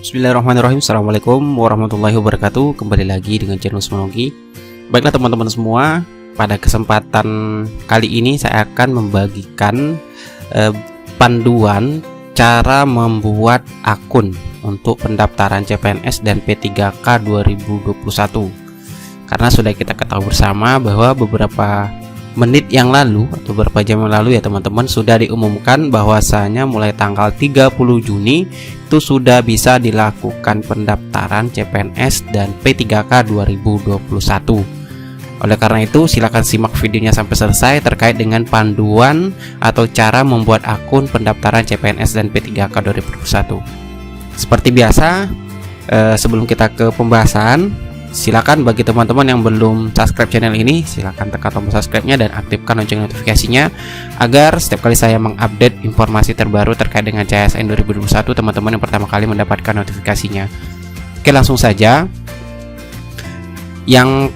Bismillahirrahmanirrahim. Assalamualaikum warahmatullahi wabarakatuh. Kembali lagi dengan channel Semonogi. Baiklah teman-teman semua, pada kesempatan kali ini saya akan membagikan panduan cara membuat akun untuk pendaftaran CPNS dan P3K 2021. Karena sudah kita ketahui bersama bahwa beberapa menit yang lalu atau beberapa jam yang lalu ya teman-teman, sudah diumumkan bahwasanya mulai tanggal 30 Juni itu sudah bisa dilakukan pendaftaran CPNS dan P3K 2021. Oleh karena itu silakan simak videonya sampai selesai terkait dengan panduan atau cara membuat akun pendaftaran CPNS dan P3K 2021. Seperti biasa, sebelum kita ke pembahasan, silakan bagi teman-teman yang belum subscribe channel ini, silakan tekan tombol subscribe-nya dan aktifkan lonceng notifikasinya agar setiap kali saya mengupdate informasi terbaru terkait dengan CSN 2021, teman-teman yang pertama kali mendapatkan notifikasinya. Oke, langsung saja. Yang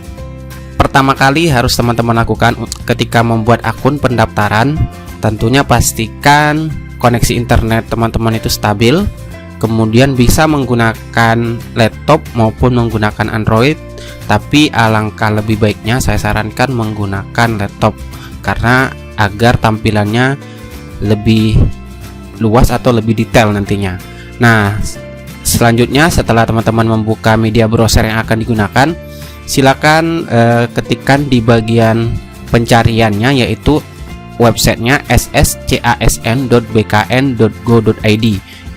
pertama kali harus teman-teman lakukan ketika membuat akun pendaftaran, tentunya pastikan koneksi internet teman-teman itu stabil. Kemudian bisa menggunakan laptop maupun menggunakan Android, tapi alangkah lebih baiknya saya sarankan menggunakan laptop karena agar tampilannya lebih luas atau lebih detail nantinya. Nah, selanjutnya setelah teman-teman membuka media browser yang akan digunakan, silakan ketikkan di bagian pencariannya yaitu websitenya sscasn.bkn.go.id.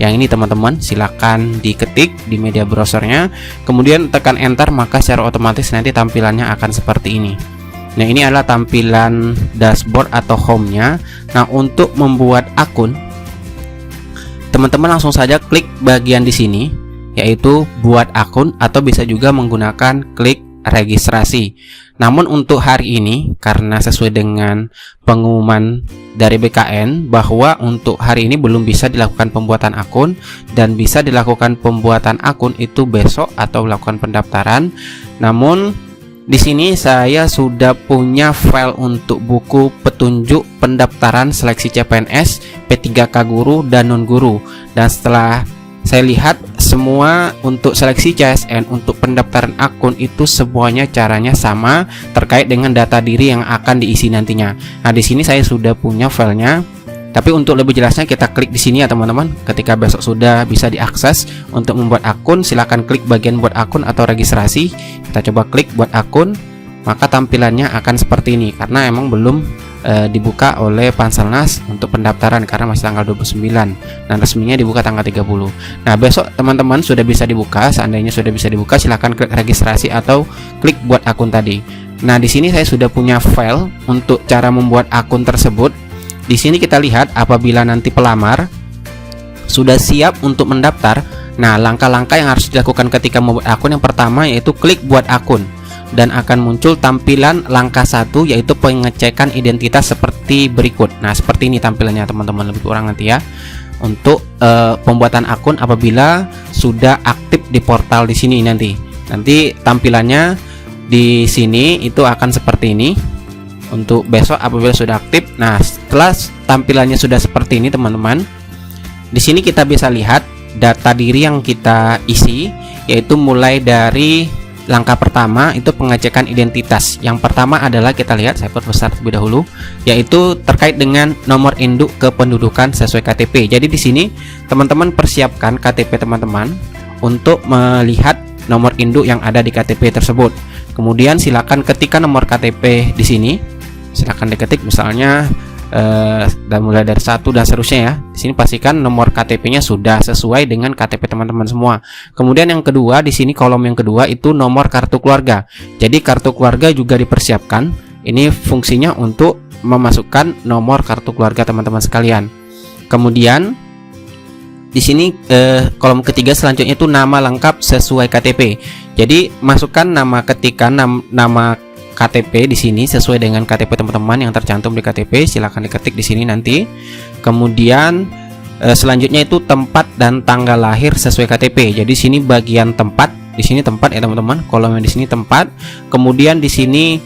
Yang ini teman-teman silakan diketik di media browsernya, kemudian tekan enter, maka secara otomatis nanti tampilannya akan seperti ini. Nah, ini adalah tampilan dashboard atau home-nya. Nah, untuk membuat akun, teman-teman langsung saja klik bagian di sini yaitu buat akun, atau bisa juga menggunakan klik registrasi. Namun untuk hari ini karena sesuai dengan pengumuman dari BKN bahwa untuk hari ini belum bisa dilakukan pembuatan akun, dan bisa dilakukan pembuatan akun itu besok atau melakukan pendaftaran. Namun di sini saya sudah punya file untuk buku petunjuk pendaftaran seleksi CPNS, P3K guru dan non guru, dan setelah saya lihat semua untuk seleksi CSN untuk pendaftaran akun itu semuanya caranya sama terkait dengan data diri yang akan diisi nantinya. Nah, di sini saya sudah punya filenya. Tapi untuk lebih jelasnya kita klik di sini ya teman-teman. Ketika besok sudah bisa diakses untuk membuat akun, silakan klik bagian buat akun atau registrasi. Kita coba klik buat akun, maka tampilannya akan seperti ini karena emang belum dibuka oleh Panselnas untuk pendaftaran karena masih tanggal 29 dan resminya dibuka tanggal 30. Nah, besok teman-teman sudah bisa dibuka. Seandainya sudah bisa dibuka, silahkan klik registrasi atau klik buat akun tadi. Nah, di sini saya sudah punya file untuk cara membuat akun tersebut. Di sini kita lihat apabila nanti pelamar sudah siap untuk mendaftar. Nah, langkah-langkah yang harus dilakukan ketika membuat akun, yang pertama yaitu klik buat akun. Dan akan muncul tampilan langkah 1 yaitu pengecekan identitas seperti berikut. Nah, seperti ini tampilannya teman-teman lebih kurang nanti ya. Untuk pembuatan akun apabila sudah aktif di portal di sini nanti. Nanti tampilannya di sini itu akan seperti ini. Untuk besok apabila sudah aktif. Nah, setelah tampilannya sudah seperti ini teman-teman, di sini kita bisa lihat data diri yang kita isi, yaitu mulai dari langkah pertama itu pengecekan identitas. Yang pertama adalah kita lihat, saya perbesar terlebih dahulu, yaitu terkait dengan nomor induk kependudukan sesuai KTP. Jadi di sini teman-teman persiapkan KTP teman-teman untuk melihat nomor induk yang ada di KTP tersebut. Kemudian silakan ketikkan nomor KTP di sini. Silakan diketik misalnya dan mulai dari 1 dan seterusnya ya. Di sini pastikan nomor KTP-nya sudah sesuai dengan KTP teman-teman semua. Kemudian yang kedua, di sini kolom yang kedua itu nomor kartu keluarga. Jadi kartu keluarga juga dipersiapkan. Ini fungsinya untuk memasukkan nomor kartu keluarga teman-teman sekalian. Kemudian di sini kolom ketiga selanjutnya itu nama lengkap sesuai KTP. Jadi masukkan nama, ketikan nama KTP di sini sesuai dengan KTP teman-teman yang tercantum di KTP. Silakan diketik di sini nanti. Kemudian selanjutnya itu tempat dan tanggal lahir sesuai KTP. Jadi sini bagian tempat, di sini tempat ya teman-teman. Kolom yang di sini tempat. Kemudian di sini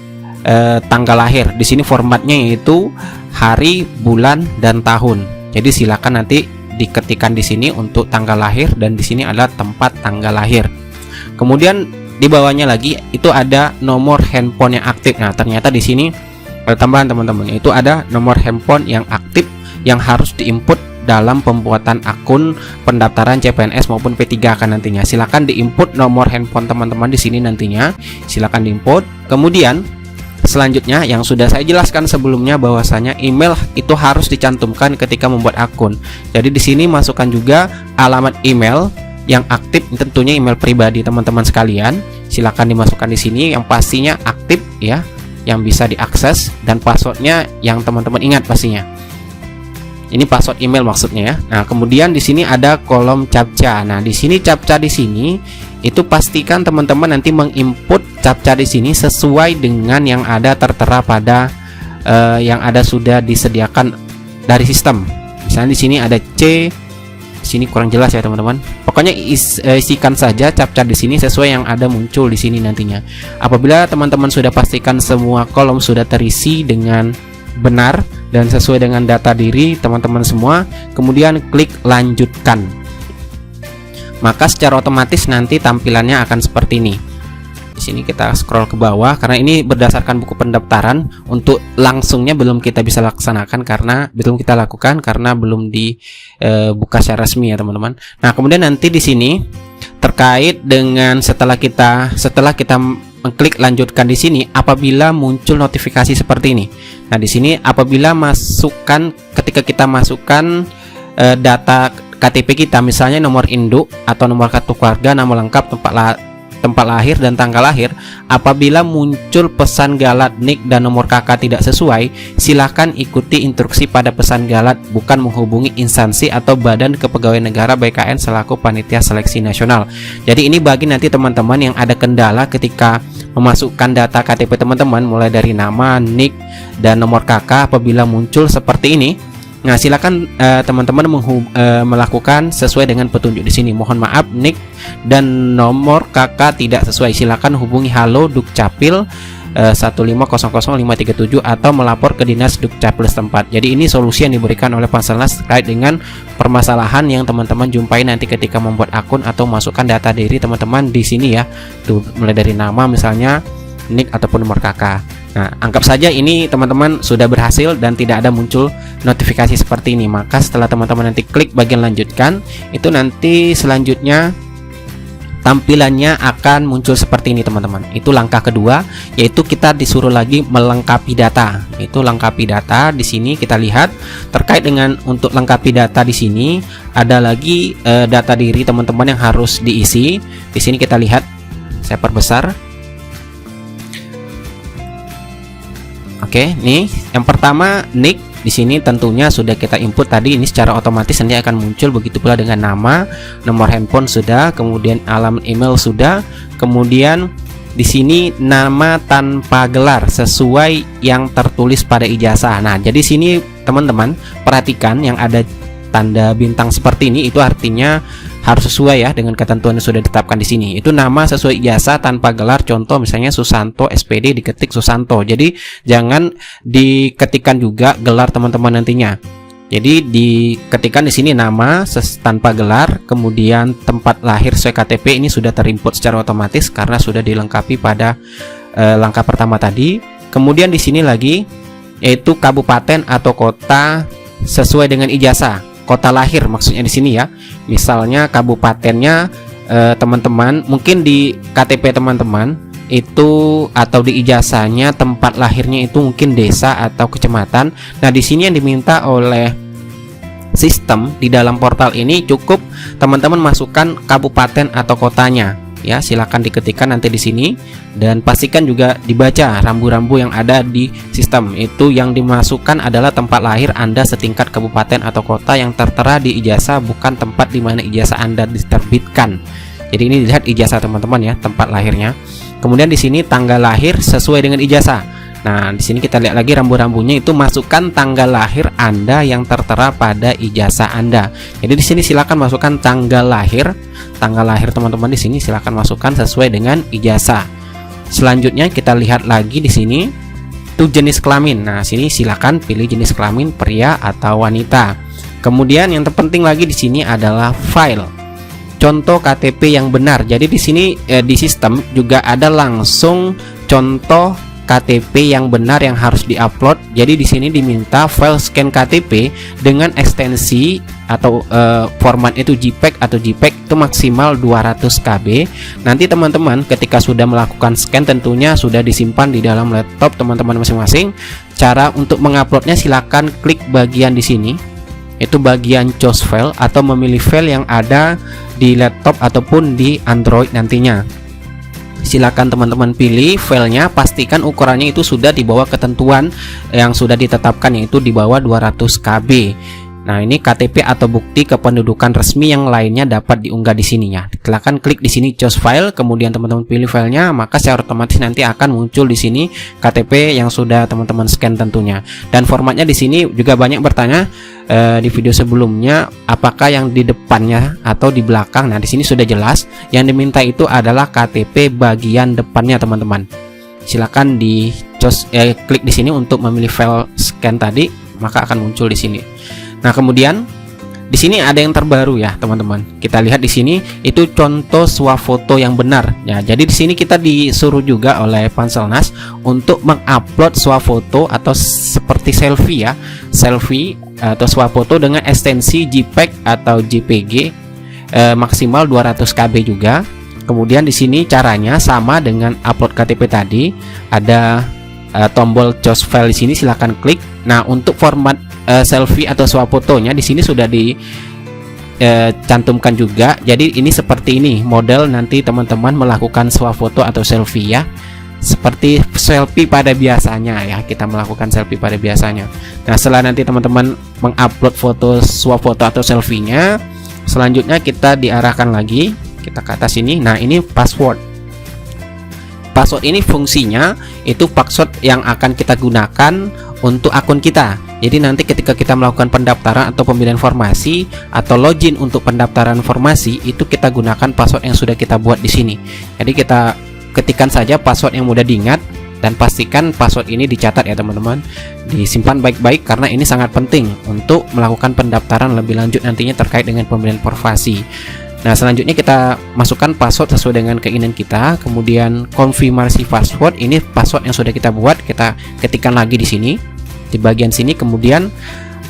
tanggal lahir. Di sini formatnya yaitu hari, bulan, dan tahun. Jadi silakan nanti diketikkan di sini untuk tanggal lahir, dan di sini adalah tempat tanggal lahir. Kemudian di bawahnya lagi itu ada nomor handphone yang aktif. Nah, ternyata di sini ada tambahan teman-teman, itu ada nomor handphone yang aktif yang harus diinput dalam pembuatan akun pendaftaran CPNS maupun P3K nantinya. Silakan diinput nomor handphone teman-teman di sini nantinya. Silakan diinput. Kemudian selanjutnya yang sudah saya jelaskan sebelumnya bahwasanya email itu harus dicantumkan ketika membuat akun. Jadi di sini masukkan juga alamat email yang aktif, tentunya email pribadi teman-teman sekalian. Silakan dimasukkan di sini yang pastinya aktif ya, yang bisa diakses, dan passwordnya yang teman-teman ingat pastinya. Ini password email maksudnya ya. Nah, kemudian di sini ada kolom captcha. Nah, di sini captcha di sini itu pastikan teman-teman nanti menginput captcha di sini sesuai dengan yang ada tertera pada yang ada sudah disediakan dari sistem. Misalnya di sini ada C, di sini kurang jelas ya teman-teman. Pokoknya isikan saja captcha di sini sesuai yang ada muncul di sini nantinya. Apabila teman-teman sudah pastikan semua kolom sudah terisi dengan benar dan sesuai dengan data diri teman-teman semua, kemudian klik lanjutkan. Maka secara otomatis nanti tampilannya akan seperti ini. Di sini kita scroll ke bawah karena ini berdasarkan buku pendaftaran. Untuk langsungnya belum kita bisa laksanakan karena belum kita lakukan karena belum dibuka secara resmi ya teman-teman. Nah, kemudian nanti di sini terkait dengan setelah kita mengklik lanjutkan di sini, apabila muncul notifikasi seperti ini. Nah, di sini apabila ketika kita masukkan data KTP kita, misalnya nomor induk atau nomor kartu keluarga, nama lengkap, tempat lahir dan tanggal lahir, apabila muncul pesan galat NIK dan nomor KK tidak sesuai, silakan ikuti instruksi pada pesan galat, bukan menghubungi instansi atau Badan Kepegawaian Negara BKN selaku panitia seleksi nasional. Jadi ini bagi nanti teman-teman yang ada kendala ketika memasukkan data KTP teman-teman, mulai dari nama, NIK, dan nomor KK. Apabila muncul seperti ini, nah silakan teman-teman melakukan sesuai dengan petunjuk di sini. Mohon maaf, NIK dan nomor KK tidak sesuai. Silakan hubungi Halo Dukcapil 1500537 atau melapor ke Dinas Dukcapil setempat. Jadi ini solusi yang diberikan oleh Panselnas terkait dengan permasalahan yang teman-teman jumpai nanti ketika membuat akun atau masukkan data diri teman-teman di sini ya. Tuh, mulai dari nama misalnya, NIK ataupun nomor KK. Nah, anggap saja ini teman-teman sudah berhasil dan tidak ada muncul notifikasi seperti ini. Maka setelah teman-teman nanti klik bagian lanjutkan, itu nanti selanjutnya tampilannya akan muncul seperti ini teman-teman. Itu langkah kedua, yaitu kita disuruh lagi melengkapi data. Itu lengkapi data. Di sini kita lihat terkait dengan untuk lengkapi data di sini ada lagi data diri teman-teman yang harus diisi. Di sini kita lihat, saya perbesar. Oke, nih yang pertama NIK. Di sini tentunya sudah kita input tadi, ini secara otomatis nanti akan muncul. Begitu pula dengan nama, nomor handphone sudah, kemudian alamat email sudah, kemudian di sini nama tanpa gelar sesuai yang tertulis pada ijazah. Nah, jadi sini teman-teman perhatikan yang ada tanda bintang seperti ini, itu artinya harus sesuai ya dengan ketentuan yang sudah ditetapkan di sini. Itu nama sesuai ijazah tanpa gelar, contoh misalnya Susanto SPD, diketik Susanto. Jadi jangan diketikkan juga gelar teman-teman nantinya. Jadi diketikkan di sini nama tanpa gelar, kemudian tempat lahir sesuai KTP ini sudah terinput secara otomatis karena sudah dilengkapi pada langkah pertama tadi. Kemudian di sini lagi yaitu kabupaten atau kota sesuai dengan ijazah. Kota lahir maksudnya di sini ya. Misalnya kabupatennya teman-teman, mungkin di KTP teman-teman itu atau di ijazahnya tempat lahirnya itu mungkin desa atau kecamatan. Nah, di sini yang diminta oleh sistem di dalam portal ini cukup teman-teman masukkan kabupaten atau kotanya. Ya, silakan diketikkan nanti di sini dan pastikan juga dibaca rambu-rambu yang ada di sistem. Itu yang dimasukkan adalah tempat lahir Anda setingkat kabupaten atau kota yang tertera di ijazah, bukan tempat di mana ijazah Anda diterbitkan. Jadi ini dilihat ijazah teman-teman ya, tempat lahirnya. Kemudian di sini tanggal lahir sesuai dengan ijazah. Nah, di sini kita lihat lagi rambu-rambunya, itu masukkan tanggal lahir Anda yang tertera pada ijazah Anda. Jadi di sini silakan masukkan tanggal lahir teman-teman di sini silakan masukkan sesuai dengan ijazah. Selanjutnya kita lihat lagi di sini itu jenis kelamin. Nah, sini silakan pilih jenis kelamin pria atau wanita. Kemudian yang terpenting lagi di sini adalah file contoh KTP yang benar. Jadi di sini di sistem juga ada langsung contoh KTP yang benar yang harus diupload. Jadi di sini diminta file scan KTP dengan ekstensi atau format itu JPEG atau JPEG itu maksimal 200 KB. Nanti teman-teman ketika sudah melakukan scan tentunya sudah disimpan di dalam laptop teman-teman masing-masing. Cara untuk menguploadnya silakan klik bagian di sini. Itu bagian choose file atau memilih file yang ada di laptop ataupun di Android nantinya. Silakan teman-teman pilih filenya, pastikan ukurannya itu sudah di bawah ketentuan yang sudah ditetapkan, yaitu di bawah 200 KB. Nah, ini KTP atau bukti kependudukan resmi yang lainnya dapat diunggah di sini ya. Silakan klik di sini choose file, kemudian teman-teman pilih filenya, maka secara otomatis nanti akan muncul di sini KTP yang sudah teman-teman scan tentunya. Dan formatnya di sini juga banyak bertanya di video sebelumnya, apakah yang di depannya atau di belakang. Nah, di sini sudah jelas yang diminta itu adalah KTP bagian depannya teman-teman. Silakan di choose klik di sini untuk memilih file scan tadi, maka akan muncul di sini. Nah, kemudian di sini ada yang terbaru ya, teman-teman. Kita lihat di sini itu contoh swafoto yang benar. Ya, jadi di sini kita disuruh juga oleh Panselnas untuk mengupload swafoto atau seperti selfie ya. Selfie atau swafoto dengan ekstensi JPEG atau JPG maksimal 200 KB juga. Kemudian di sini caranya sama dengan upload KTP tadi. Ada tombol choose file di sini, silakan klik. Nah, untuk format selfie atau swafotonya di sini sudah dicantumkan juga. Jadi ini seperti ini model nanti teman-teman melakukan swafoto atau selfie ya. Seperti selfie pada biasanya ya, kita melakukan selfie pada biasanya. Nah, setelah nanti teman-teman mengupload foto swafoto atau selfie-nya, selanjutnya kita diarahkan lagi, kita ke atas ini. Nah, ini password. Password ini fungsinya itu password yang akan kita gunakan untuk akun kita. Jadi nanti ketika kita melakukan pendaftaran atau pemilihan informasi atau login untuk pendaftaran informasi, itu kita gunakan password yang sudah kita buat di sini. Jadi kita ketikkan saja password yang mudah diingat dan pastikan password ini dicatat ya teman-teman. Disimpan baik-baik karena ini sangat penting untuk melakukan pendaftaran lebih lanjut nantinya terkait dengan pemilihan informasi. Nah, selanjutnya kita masukkan password sesuai dengan keinginan kita. Kemudian konfirmasi password, ini password yang sudah kita buat, kita ketikkan lagi di sini, di bagian sini. Kemudian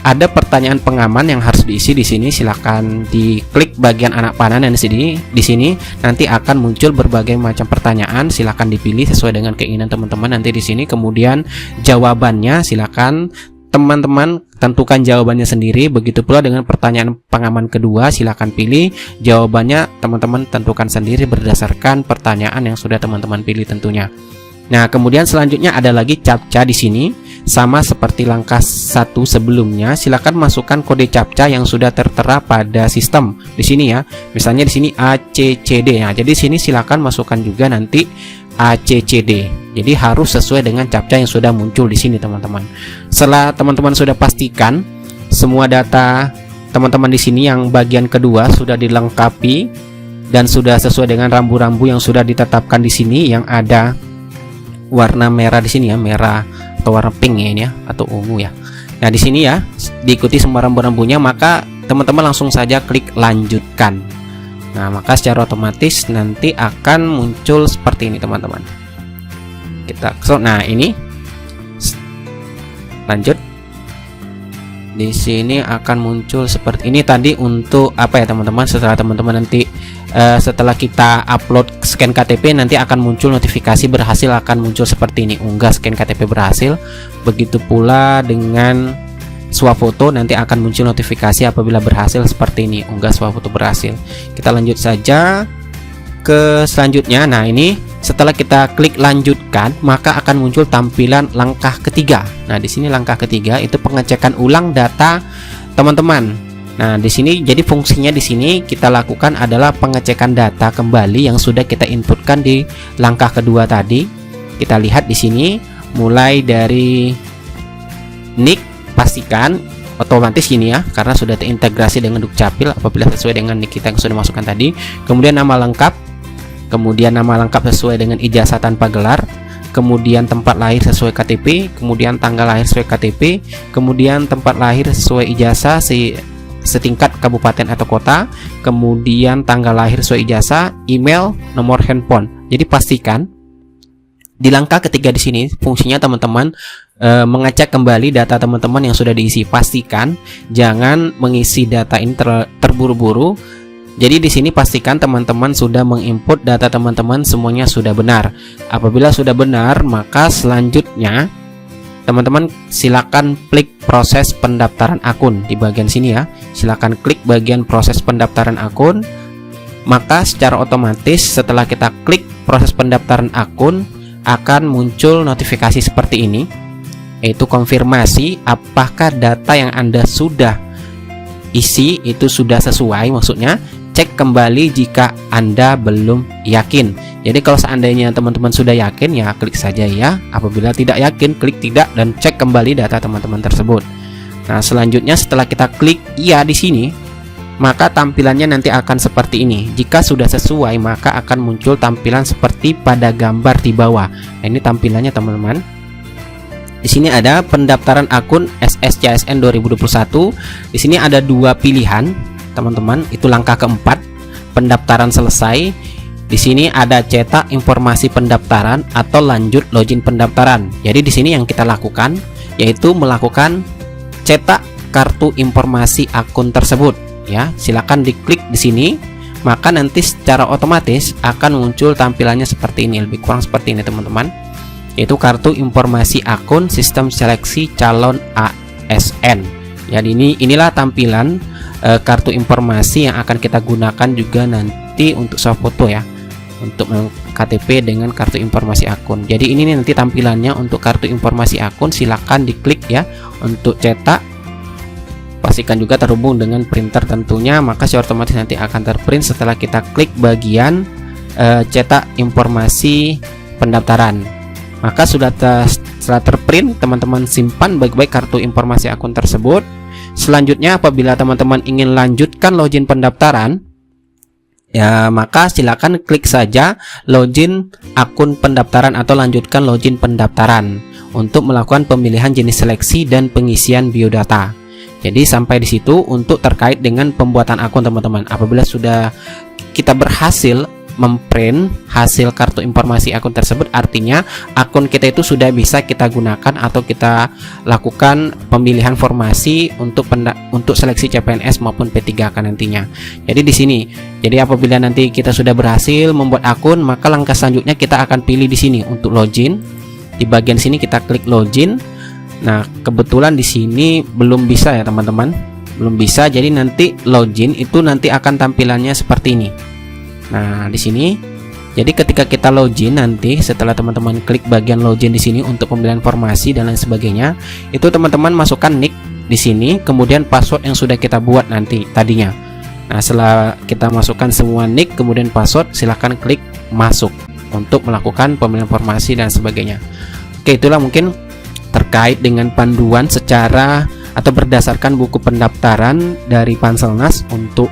ada pertanyaan pengaman yang harus diisi di sini. Silakan diklik bagian anak panah dan di sini nanti akan muncul berbagai macam pertanyaan. Silakan dipilih sesuai dengan keinginan teman-teman nanti di sini. Kemudian jawabannya silakan teman-teman tentukan jawabannya sendiri. Begitu pula dengan pertanyaan pengaman kedua, silakan pilih jawabannya, teman-teman tentukan sendiri berdasarkan pertanyaan yang sudah teman-teman pilih tentunya. Nah, kemudian selanjutnya ada lagi CAPTCHA di sini, sama seperti langkah 1 sebelumnya. Silakan masukkan kode CAPTCHA yang sudah tertera pada sistem di sini ya. Misalnya di sini ACCD. Nah, jadi di sini silakan masukkan juga nanti ACCD. Jadi harus sesuai dengan CAPTCHA yang sudah muncul di sini, teman-teman. Setelah teman-teman sudah pastikan semua data teman-teman di sini yang bagian kedua sudah dilengkapi dan sudah sesuai dengan rambu-rambu yang sudah ditetapkan di sini, yang ada warna merah di sini ya, merah atau warna pink ya ini ya, atau ungu ya. Nah, di sini ya diikuti semua rambu-rambunya, maka teman-teman langsung saja klik lanjutkan. Nah, maka secara otomatis nanti akan muncul seperti ini, teman-teman. Nah, ini lanjut. Di sini akan muncul seperti ini tadi untuk apa ya, teman-teman? Setelah teman-teman nanti setelah kita upload scan KTP, nanti akan muncul notifikasi berhasil, akan muncul seperti ini, unggah scan KTP berhasil. Begitu pula dengan swafoto, nanti akan muncul notifikasi apabila berhasil seperti ini, unggah swafoto berhasil. Kita lanjut saja ke selanjutnya. Nah, ini setelah kita klik lanjutkan, maka akan muncul tampilan langkah ketiga. Nah, di sini langkah ketiga itu pengecekan ulang data teman-teman. Nah, di sini jadi fungsinya di sini kita lakukan adalah pengecekan data kembali yang sudah kita inputkan di langkah kedua tadi. Kita lihat di sini mulai dari nick, pastikan otomatis ini ya, karena sudah terintegrasi dengan Dukcapil apabila sesuai dengan nick kita yang sudah masukkan tadi. Kemudian nama lengkap, kemudian nama lengkap sesuai dengan ijazah tanpa gelar, kemudian tempat lahir sesuai KTP, kemudian tanggal lahir sesuai KTP, kemudian tempat lahir sesuai ijazah setingkat kabupaten atau kota, kemudian tanggal lahir sesuai ijazah, email, nomor handphone. Jadi pastikan di langkah ketiga di sini fungsinya teman-teman mengecek kembali data teman-teman yang sudah diisi. Pastikan jangan mengisi data ini terburu-buru. Jadi di sini pastikan teman-teman sudah menginput data teman-teman semuanya sudah benar. Apabila sudah benar, maka selanjutnya teman-teman silakan klik proses pendaftaran akun di bagian sini ya. Silakan klik bagian proses pendaftaran akun. Maka secara otomatis setelah kita klik proses pendaftaran akun akan muncul notifikasi seperti ini, yaitu konfirmasi apakah data yang Anda sudah isi itu sudah sesuai. Maksudnya cek kembali jika Anda belum yakin. Jadi kalau seandainya teman-teman sudah yakin, ya klik saja ya. Apabila tidak yakin, klik tidak dan cek kembali data teman-teman tersebut. Nah, selanjutnya setelah kita klik iya di sini, maka tampilannya nanti akan seperti ini. Jika sudah sesuai, maka akan muncul tampilan seperti pada gambar di bawah. Nah, ini tampilannya teman-teman. Di sini ada pendaftaran akun SSCSN 2021. Di sini ada dua pilihan, teman-teman. Itu langkah keempat, pendaftaran selesai. Di sini ada cetak informasi pendaftaran atau lanjut login pendaftaran. Jadi di sini yang kita lakukan yaitu melakukan cetak kartu informasi akun tersebut. Ya, silakan diklik di sini, maka nanti secara otomatis akan muncul tampilannya seperti ini, lebih kurang seperti ini teman-teman, yaitu kartu informasi akun sistem seleksi calon ASN. Jadi inilah tampilan kartu informasi yang akan kita gunakan juga nanti untuk swafoto ya, untuk KTP dengan kartu informasi akun. Jadi ini nanti tampilannya untuk kartu informasi akun. Silakan diklik ya untuk cetak. Pastikan juga terhubung dengan printer tentunya, maka secara otomatis nanti akan terprint setelah kita klik bagian cetak informasi pendaftaran. Maka setelah terprint, teman-teman simpan baik-baik kartu informasi akun tersebut. Selanjutnya apabila teman-teman ingin lanjutkan login pendaftaran, ya maka silakan klik saja login akun pendaftaran atau lanjutkan login pendaftaran untuk melakukan pemilihan jenis seleksi dan pengisian biodata. Jadi sampai di situ untuk terkait dengan pembuatan akun teman-teman. Apabila sudah kita berhasil memprint hasil kartu informasi akun tersebut, artinya akun kita itu sudah bisa kita gunakan atau kita lakukan pemilihan formasi untuk seleksi CPNS maupun P3K nantinya. Jadi di sini, jadi apabila nanti kita sudah berhasil membuat akun, maka langkah selanjutnya kita akan pilih di sini untuk login. Di bagian sini kita klik login. Nah, kebetulan di sini belum bisa ya teman-teman, belum bisa. Jadi nanti login itu nanti akan tampilannya seperti ini. Nah, di sini, jadi ketika kita login nanti setelah teman-teman klik bagian login di sini untuk pemilihan formasi dan lain sebagainya, itu teman-teman masukkan nick di sini, kemudian password yang sudah kita buat nanti tadinya. Nah, setelah kita masukkan semua nick kemudian password, silahkan klik masuk untuk melakukan pemilihan formasi dan sebagainya. Oke, itulah mungkin terkait dengan panduan secara atau berdasarkan buku pendaftaran dari Panselnas untuk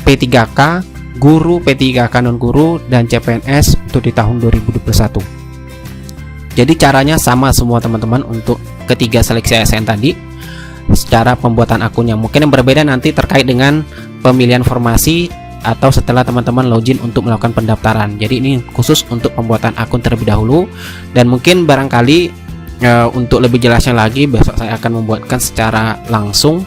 P3K, guru, P3K non guru, dan CPNS untuk di tahun 2021. Jadi caranya sama semua teman-teman untuk ketiga seleksi ASN tadi. Secara pembuatan akunnya mungkin yang berbeda nanti terkait dengan pemilihan formasi atau setelah teman-teman login untuk melakukan pendaftaran. Jadi ini khusus untuk pembuatan akun terlebih dahulu, dan mungkin barangkali untuk lebih jelasnya lagi besok saya akan membuatkan secara langsung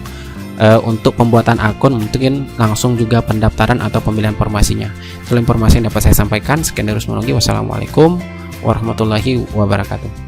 untuk pembuatan akun, mungkin langsung juga pendaftaran atau pemilihan formasinya. Itulah informasi yang dapat saya sampaikan. Sekian dari Rusmologi. Wassalamualaikum warahmatullahi wabarakatuh.